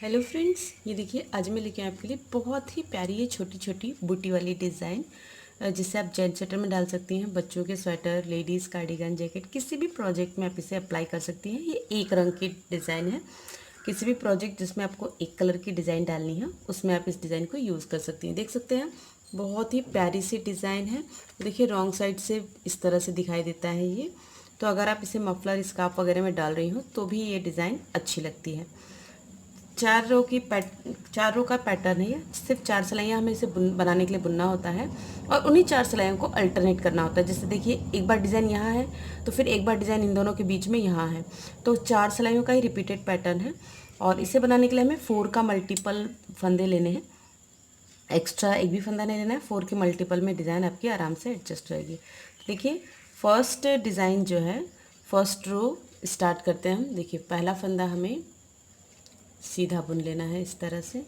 Hello friends, ये देखिए आज मैं लेके आए आपके लिए बहुत ही प्यारी ये छोटी छोटी बूटी वाली डिज़ाइन जिसे आप जेंट्स स्वेटर में डाल सकती हैं। बच्चों के स्वेटर, लेडीज़ कार्डिगन, जैकेट, किसी भी प्रोजेक्ट में आप इसे अप्लाई कर सकती हैं। ये एक रंग की डिज़ाइन है। किसी भी प्रोजेक्ट जिसमें आपको एक कलर की डिज़ाइन डालनी है उसमें आप इस डिज़ाइन को यूज़ कर सकती हैं। देख सकते हैं बहुत ही प्यारी सी डिज़ाइन है। देखिए रॉन्ग साइड से इस तरह से दिखाई देता है ये। तो अगर आप इसे मफलर, स्कार्फ वगैरह में डाल रही हो तो भी ये डिज़ाइन अच्छी लगती है। चार रो का पैटर्न है ये। सिर्फ 4 सिलाइयाँ हमें इसे बनाने के लिए बुनना होता है और उन्हीं 4 सिलाइयों को अल्टरनेट करना होता है। जैसे देखिए एक बार डिज़ाइन यहाँ है तो फिर एक बार डिज़ाइन इन दोनों के बीच में यहाँ है, तो 4 सिलाइयों का ही रिपीटेड पैटर्न है। और इसे बनाने के लिए हमें 4 का मल्टीपल फंदे लेने हैं। एक्स्ट्रा एक भी फंदा नहीं लेना है। 4 के मल्टीपल में डिज़ाइन आपकी आराम से एडजस्ट रहेगी। देखिए फर्स्ट डिज़ाइन जो है, फर्स्ट रो स्टार्ट करते हैं हम। देखिए पहला फंदा हमें सीधा बुन लेना है इस तरह से।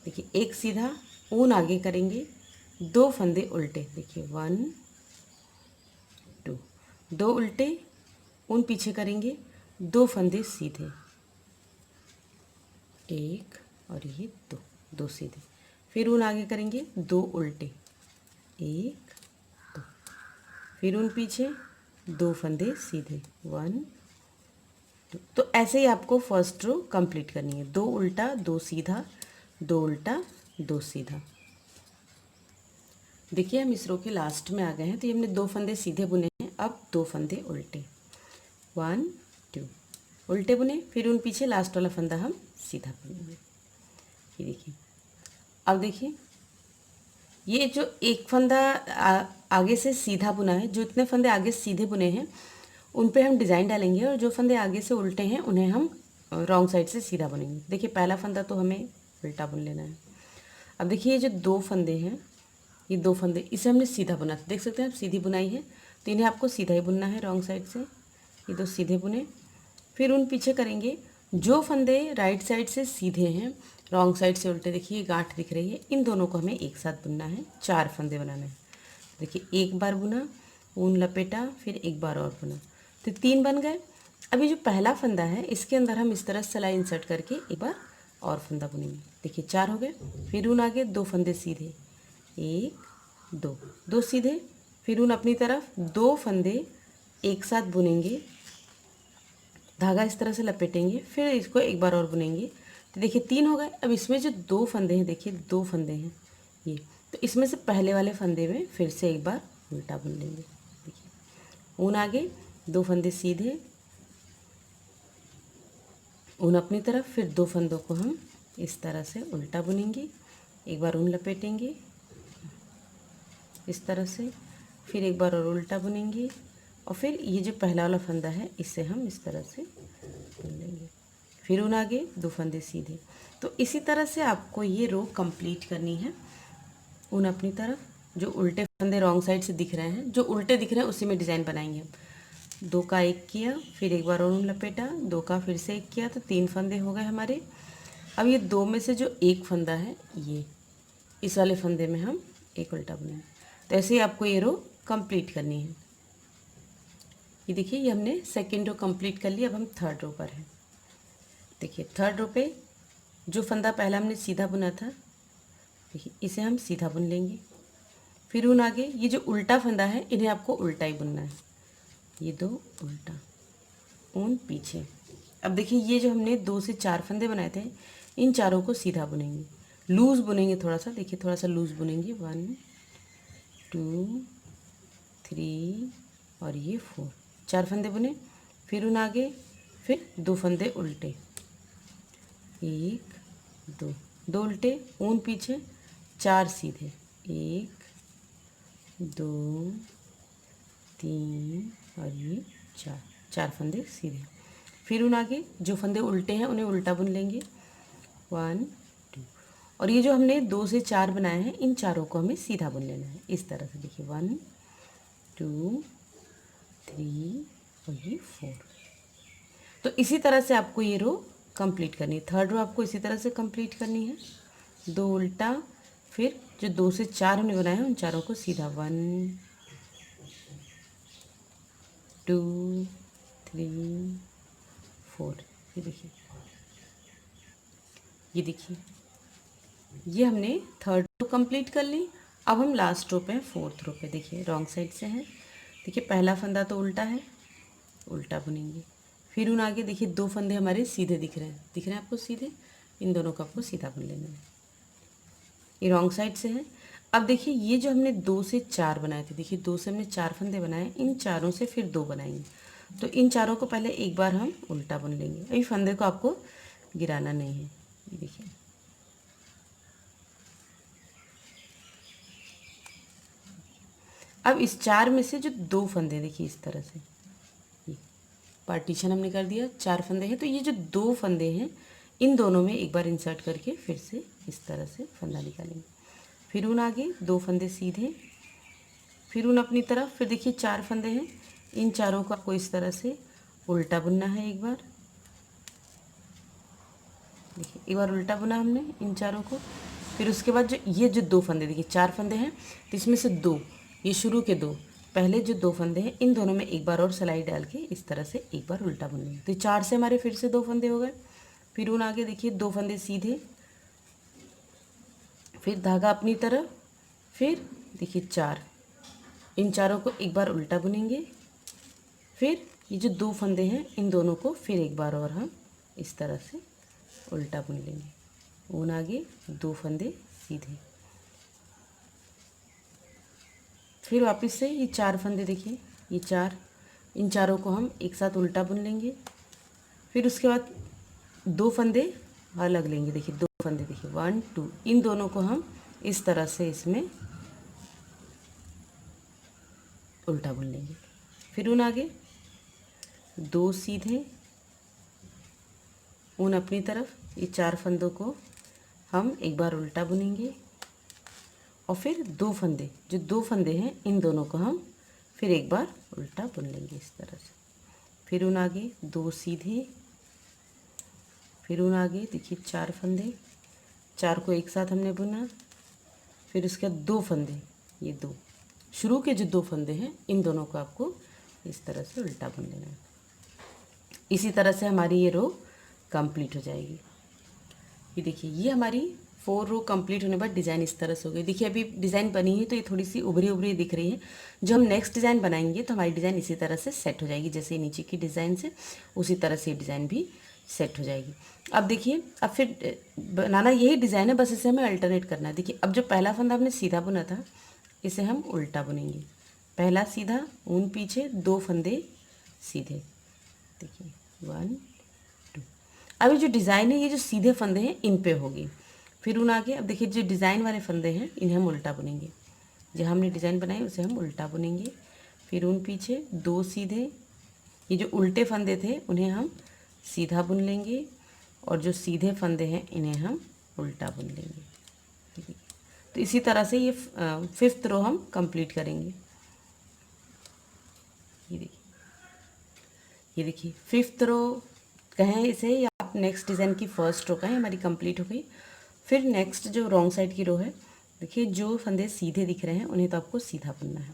देखिए एक सीधा ऊन आगे करेंगे, 2 फंदे उल्टे। देखिए 1 2, 2 उल्टे, ऊन पीछे करेंगे, 2 फंदे सीधे, एक और ये 2, 2 सीधे। फिर ऊन आगे करेंगे, 2 उल्टे, एक 2, फिर ऊन पीछे, 2 फंदे सीधे, 1 तो ऐसे ही आपको फर्स्ट रो कंप्लीट करनी है। 2 उल्टा, 2 सीधा, 2 उल्टा, 2 सीधा। देखिए हम इस रो के लास्ट में आ गए हैं। तो ये हमने 2 फंदे सीधे बुने हैं, अब 2 फंदे उल्टे, 1 2 उल्टे बुने, फिर उन पीछे लास्ट वाला फंदा हम सीधा बुनेंगे। ये देखिए, अब देखिए ये जो एक फंदा आगे से सीधा बुना है, जो इतने फंदे आगे सीधे बुने हैं उन पे हम डिज़ाइन डालेंगे, और जो फंदे आगे से उल्टे हैं उन्हें हम रॉन्ग साइड से सीधा बुनेंगे। देखिए पहला फंदा तो हमें उल्टा बुन लेना है। अब देखिए ये जो 2 फंदे हैं, ये 2 फंदे इसे हमने सीधा बुना था। देख सकते हैं आप सीधी बुनाई है, तो इन्हें आपको सीधा ही बुनना है रॉन्ग साइड से। ये 2 सीधे बुने, फिर उन पीछे करेंगे। जो फंदे राइट साइड से सीधे हैं, रॉन्ग साइड से उल्टे, देखिए ये गांठ दिख रही है, इन दोनों को हमें एक साथ बुनना है। 4 फंदे बनाने हैं। देखिए एक बार बुना, ऊन लपेटा, फिर एक बार और बुना, तो 3 बन गए। अभी जो पहला फंदा है इसके अंदर हम इस तरह सिलाई इंसर्ट करके एक बार और फंदा बुनेंगे। देखिए 4 हो गए। फिर ऊन आगे, 2 फंदे सीधे, एक 2, 2 सीधे, फिर ऊन अपनी तरफ, 2 फंदे एक साथ बुनेंगे, धागा इस तरह से लपेटेंगे, फिर इसको एक बार और बुनेंगे। तो देखिए 3 हो गए। अब इसमें जो 2 फंदे हैं, देखिए 2 फंदे हैं ये, तो इसमें से पहले वाले फंदे में फिर से एक बार उल्टा बुन लेंगे। देखिए ऊन आगे, 2 फंदे सीधे, ऊन अपनी तरफ, फिर 2 फंदों को हम इस तरह से उल्टा बुनेंगे, एक बार ऊन लपेटेंगे इस तरह से, फिर एक बार और उल्टा बुनेंगे, और फिर ये जो पहला वाला फंदा है इसे हम इस तरह से बुन लेंगे। फिर ऊन आगे, 2 फंदे सीधे। तो इसी तरह से आपको ये रो कंप्लीट करनी है। ऊन अपनी तरफ, जो उल्टे फंदे रॉन्ग साइड से दिख रहे हैं, जो उल्टे दिख रहे हैं उसी में डिज़ाइन बनाएंगे हम। 2 का एक किया, फिर एक बार और ऊन लपेटा, 2 का फिर से एक किया, तो 3 फंदे हो गए हमारे। अब ये 2 में से जो एक फंदा है, ये इस वाले फंदे में हम एक उल्टा बुनेंगे। तो ऐसे ही आपको ये रो कंप्लीट करनी है। ये देखिए ये हमने सेकेंड रो कंप्लीट कर ली। अब हम थर्ड रो पर हैं। देखिए थर्ड रो पे जो फंदा पहला हमने सीधा बुना था, देखिए इसे हम सीधा बुन लेंगे। फिर ऊन आगे, ये जो उल्टा फंदा है इन्हें आपको उल्टा ही बुनना है। ये 2 उल्टा, ऊन पीछे। अब देखिए ये जो हमने 2 से 4 फंदे बनाए थे, इन चारों को सीधा बुनेंगे, लूज़ बुनेंगे थोड़ा सा। देखिए थोड़ा सा लूज़ बुनेंगे, 1 2 3 और ये 4, 4 फंदे बुने। फिर ऊन आगे, फिर 2 फंदे उल्टे, एक 2, 2 उल्टे, ऊन पीछे, 4 सीधे, 1 2 3 और ये 4, 4 फंदे सीधे। फिर ऊन आगे, जो फंदे उल्टे हैं उन्हें उल्टा बुन लेंगे, 1 2, और ये जो हमने 2 से 4 बनाए हैं इन चारों को हमें सीधा बुन लेना है इस तरह से। देखिए 1 2 3 और ये 4। तो इसी तरह से आपको ये रो कंप्लीट करनी है। थर्ड रो आपको इसी तरह से कंप्लीट करनी है। 2 उल्टा, फिर जो 2 से 4 हमने बनाए हैं उन चारों को सीधा, 1 2 3 4। ये देखिए ये देखिए, ये हमने थर्ड रो कंप्लीट कर ली। अब हम लास्ट रो पे हैं, फोर्थ रो पे। देखिए रॉन्ग साइड से है। देखिए पहला फंदा तो उल्टा है, उल्टा बुनेंगे। फिर उन आगे देखिए दो फंदे हमारे सीधे दिख रहे हैं आपको सीधे, इन दोनों को आपको सीधा बुन लेना है। ये रॉन्ग साइड से है। अब देखिए ये जो हमने 2 से 4 बनाए थे, देखिए 2 से हमने 4 फंदे बनाए, इन चारों से फिर 2 बनाएंगे। तो इन चारों को पहले एक बार हम उल्टा बुन लेंगे। अभी फंदे को आपको गिराना नहीं है। ये देखिए, अब इस 4 में से जो 2 फंदे, देखिए इस तरह से ये पार्टीशन हमने कर दिया, 4 फंदे हैं। तो ये जो 2 फंदे हैं, इन दोनों में एक बार इंसर्ट करके फिर से इस तरह से फंदा निकालेंगे। फिर उन आगे 2 फंदे सीधे, फिर उन अपनी तरफ। फिर देखिए 4 फंदे हैं, इन चारों को आपको इस तरह से उल्टा बुनना है एक बार। देखिए एक बार उल्टा बुना हमने इन चारों को। फिर उसके बाद जो ये जो 2 फंदे, देखिए 4 फंदे हैं तो इसमें से 2, ये शुरू के 2, पहले जो 2 फंदे हैं इन दोनों में एक बार और सिलाई डाल के इस तरह से एक बार उल्टा बुन लेंगे। तो 4 से हमारे फिर से 2 फंदे हो गए। फिर उन आगे देखिए 2 फंदे सीधे, फिर धागा अपनी तरफ, फिर देखिए 4, इन चारों को एक बार उल्टा बुनेंगे। फिर ये जो 2 फंदे हैं इन दोनों को फिर एक बार और हम इस तरह से उल्टा बुन लेंगे। ऊन आगे 2 फंदे सीधे, फिर वापस से ये 4 फंदे, देखिए ये 4, इन चारों को हम एक साथ उल्टा बुन लेंगे। फिर उसके बाद 2 फंदे अलग लेंगे। देखिए 2 फंदे, देखिए 1 2, इन दोनों को हम इस तरह से इसमें उल्टा बुन लेंगे। फिर उन आगे 2 सीधे, ऊन अपनी तरफ, ये 4 फंदों को हम एक बार उल्टा बुनेंगे। और फिर 2 फंदे, जो 2 फंदे हैं इन दोनों को हम फिर एक बार उल्टा बुन लेंगे इस तरह से। फिर उन आगे 2 सीधे, फिर उन आगे देखिए 4 फंदे, 4 को एक साथ हमने बुना। फिर उसके बाद 2 फंदे, ये 2 शुरू के जो 2 फंदे हैं इन दोनों को आपको इस तरह से उल्टा बुन लेना है। इसी तरह से हमारी ये रो कंप्लीट हो जाएगी। ये देखिए ये हमारी 4 रो कंप्लीट होने के बाद डिज़ाइन इस तरह से हो गई। देखिए अभी डिज़ाइन बनी है तो ये थोड़ी सी उभरी उभरी दिख रही है। जो हम नेक्स्ट डिज़ाइन बनाएंगे तो हमारी डिज़ाइन इसी तरह से सेट हो जाएगी, जैसे नीचे की डिज़ाइन से उसी तरह से डिज़ाइन भी सेट हो जाएगी। अब देखिए, अब फिर बनाना यही डिज़ाइन है, बस इसे हमें अल्टरनेट करना है। देखिए अब जो पहला फंदा हमने सीधा बुना था, इसे हम उल्टा बुनेंगे। पहला सीधा, ऊन पीछे, 2 फंदे सीधे, देखिए 1 2। अभी जो डिज़ाइन है ये जो सीधे फंदे हैं इन पे होगी। फिर उन आगे अब देखिए जो डिज़ाइन वाले फंदे हैं इन्हें हम उल्टा बुनेंगे। जहाँ हमने डिज़ाइन बनाई उसे हम उल्टा बुनेंगे। फिर उन पीछे 2 सीधे, ये जो उल्टे फंदे थे उन्हें हम सीधा बुन लेंगे, और जो सीधे फंदे हैं इन्हें हम उल्टा बुन लेंगे। ठीक है, तो इसी तरह से ये 5th रो हम कंप्लीट करेंगे। ये देखिए 5th रो कहें इसे, या आप नेक्स्ट डिज़ाइन की फर्स्ट रो कहें, हमारी कंप्लीट हो गई। फिर नेक्स्ट जो रॉन्ग साइड की रो है, देखिए जो फंदे सीधे दिख रहे हैं उन्हें तो आपको सीधा बुनना है।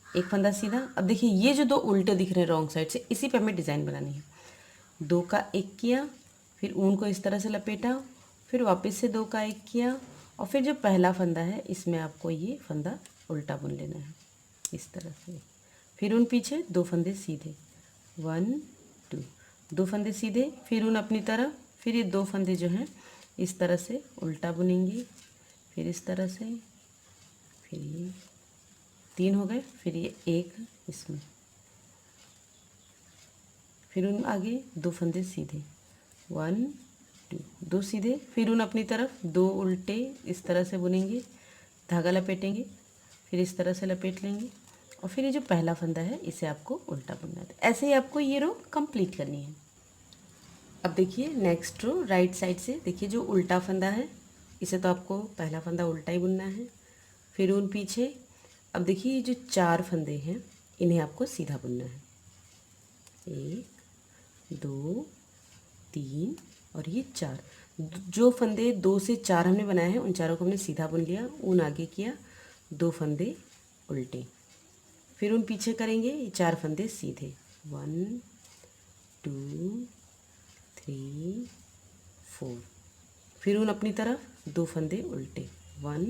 एक फंदा सीधा। अब देखिए ये जो 2 उल्टे दिख रहे हैं रॉन्ग साइड से, इसी पे हमें डिज़ाइन बनानी है। 2 का 1 किया, फिर ऊन को इस तरह से लपेटा, फिर वापस से 2 का 1 किया, और फिर जो पहला फंदा है इसमें आपको ये फंदा उल्टा बुन लेना है इस तरह से। फिर उन पीछे 2 फंदे सीधे, 1 2, 2 फंदे सीधे, फिर उन अपनी तरफ, फिर ये 2 फंदे जो हैं इस तरह से उल्टा बुनेंगे, फिर इस तरह से, फिर ये 3 हो गए, फिर ये 1 इसमें, फिर उन आगे 2 फंदे सीधे, 1 2, 2 सीधे, फिर उन अपनी तरफ 2 उल्टे इस तरह से बुनेंगे, धागा लपेटेंगे, फिर इस तरह से लपेट लेंगे, और फिर ये जो पहला फंदा है इसे आपको उल्टा बुनना है। ऐसे ही आपको ये रो कंप्लीट करनी है। अब देखिए नेक्स्ट रो राइट साइड से, देखिए जो उल्टा फंदा है इसे तो आपको पहला फंदा उल्टा ही बुनना है। फिर उन पीछे, अब देखिए ये जो 4 फंदे हैं इन्हें आपको सीधा बुनना है, 1 2 3 और ये 4। जो फंदे 2 से 4 हमने बनाए हैं उन चारों को हमने सीधा बुन लिया, ऊन आगे किया, 2 फंदे उल्टे, फिर उन पीछे करेंगे ये 4 फंदे सीधे, 1 2 3 4, फिर ऊन अपनी तरफ 2 फंदे उल्टे, 1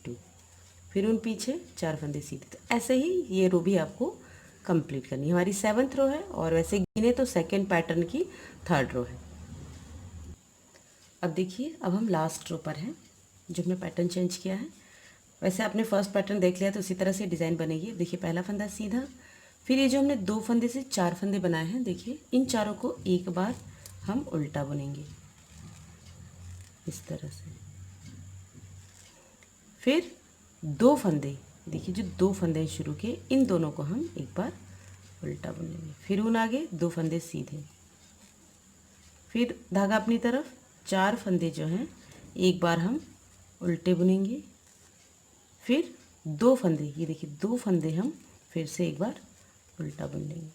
2, फिर ऊन पीछे 4 फंदे सीधे। तो ऐसे ही ये रो भी आपको कंप्लीट करनी है। हमारी 7th रो है और वैसे गिने तो सेकेंड पैटर्न की 3rd रो है। अब देखिए, अब हम लास्ट रो पर हैं जो हमने पैटर्न चेंज किया है। वैसे आपने फर्स्ट पैटर्न देख लिया तो उसी तरह से डिज़ाइन बनेगी। देखिए, पहला फंदा सीधा, फिर ये जो हमने 2 फंदे से 4 फंदे बनाए हैं, देखिए इन चारों को एक बार हम उल्टा बुनेंगे इस तरह से। फिर 2 फंदे, देखिए जो 2 फंदे शुरू के, इन दोनों को हम एक बार उल्टा बुनेंगे। फिर ऊन आगे 2 फंदे सीधे, फिर धागा अपनी तरफ, 4 फंदे जो हैं एक बार हम उल्टे बुनेंगे। फिर 2 फंदे, ये देखिए 2 फंदे हम फिर से एक बार उल्टा बुन लेंगे।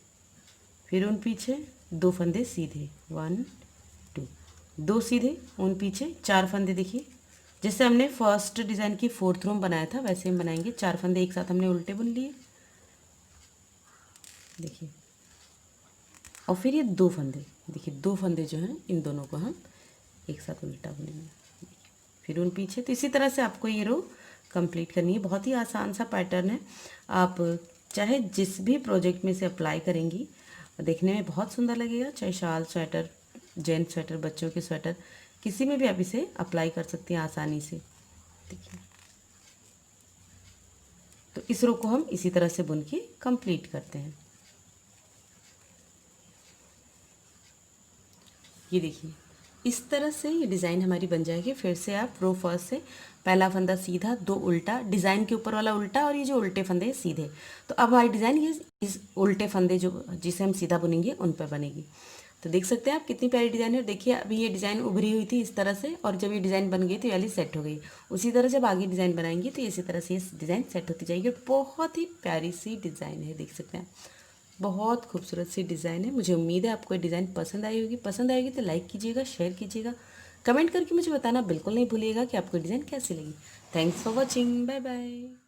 फिर उन पीछे 2 फंदे सीधे, 1 2, 2 सीधे, उन पीछे 4 फंदे। देखिए जैसे हमने फर्स्ट डिज़ाइन की 4th रो में बनाया था वैसे हम बनाएंगे। 4 फंदे एक साथ हमने उल्टे बुन लिए, देखिए। और फिर ये 2 फंदे, देखिए 2 फंदे जो हैं इन दोनों को हम एक साथ उल्टा बुनेंगे, फिर उन पीछे। तो इसी तरह से आपको ये रो कंप्लीट करनी है। बहुत ही आसान सा पैटर्न है, आप चाहे जिस भी प्रोजेक्ट में से अप्लाई करेंगी देखने में बहुत सुंदर लगेगा। चाहे शाल, स्वेटर, जेंट्स स्वेटर, बच्चों के स्वेटर, किसी में भी आप इसे अप्लाई कर सकती हैं आसानी से। देखिए, तो इस रो को हम इसी तरह से बुन के कंप्लीट करते हैं। ये देखिए, इस तरह से ये डिज़ाइन हमारी बन जाएगी। फिर से आप रो फर्स्ट से पहला फंदा सीधा, 2 उल्टा, डिज़ाइन के ऊपर वाला उल्टा और ये जो उल्टे फंदे हैं सीधे। तो अब हमारी डिज़ाइन ये इस उल्टे फंदे जो जिसे हम सीधा बुनेंगे उन पर बनेगी। तो देख सकते हैं आप कितनी प्यारी डिज़ाइन है। देखिए अभी ये डिज़ाइन उभरी हुई थी इस तरह से, और जब ये डिज़ाइन बन गई तो ये वाली सेट हो गई। उसी तरह जब आगे डिज़ाइन बनाएंगे तो इसी तरह से ये डिज़ाइन सेट होती जाएगी। और बहुत ही प्यारी सी डिज़ाइन है, देख सकते हैं, बहुत खूबसूरत सी डिज़ाइन है। मुझे उम्मीद है आपको ये डिज़ाइन पसंद आई होगी। पसंद आएगी तो लाइक कीजिएगा, शेयर कीजिएगा, कमेंट करके मुझे बताना बिल्कुल नहीं भूलिएगा कि आपको डिज़ाइन कैसी लगी। Thanks for watching, bye bye.